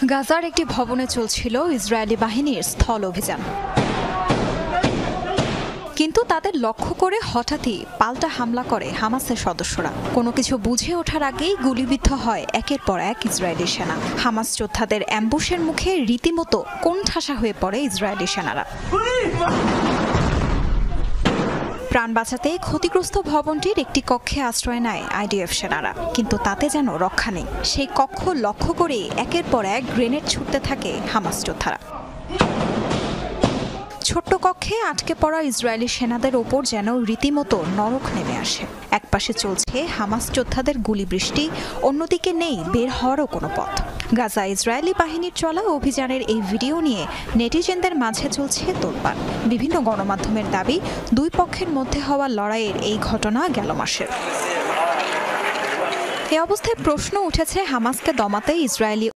গাজার একটি ভবনে চলছিল ইসরায়েলি বাহিনীর স্থল অভিযান, কিন্তু তাদের লক্ষ্য করে হঠাৎই পাল্টা হামলা করে হামাসের সদস্যরা। কোনো কিছু বুঝে ওঠার আগেই গুলিবিদ্ধ হয় একের পর এক ইসরায়েলি সেনা। হামাস যোদ্ধাদের অ্যাম্বুশের মুখে রীতিমতো কোণঠাসা হয়ে পড়ে ইসরায়েলি সেনারা। প্রাণ বাঁচাতে ক্ষতিগ্রস্ত ভবনটির একটি কক্ষে আশ্রয় নেয় আইডিএফ সেনারা, কিন্তু তাতে যেন রক্ষা নেই। সেই কক্ষ লক্ষ্য করে একের পর এক গ্রেনেড ছুটতে থাকে হামাস যোদ্ধারা। ছোট্ট কক্ষে আটকে পড়া ইসরায়েলি সেনাদের ওপর যেন রীতিমতো নরক নেমে আসে। একপাশে চলছে হামাস যোদ্ধাদের গুলিবৃষ্টি, অন্যদিকে নেই বের হওয়ারও কোনো পথ। গাজা ইসরায়েলি বাহিনীর চলা অভিযানের এই ভিডিও নিয়ে নেটিজেনদের মাঝে চলছে তোলপাড়। বিভিন্ন গণমাধ্যমের দাবি, দুই পক্ষের মধ্যে হওয়া লড়াইয়ের এই ঘটনা গেল মাসের। এই অবস্থায় প্রশ্ন উঠেছে, হামাসকে দমাতে ইসরায়েলি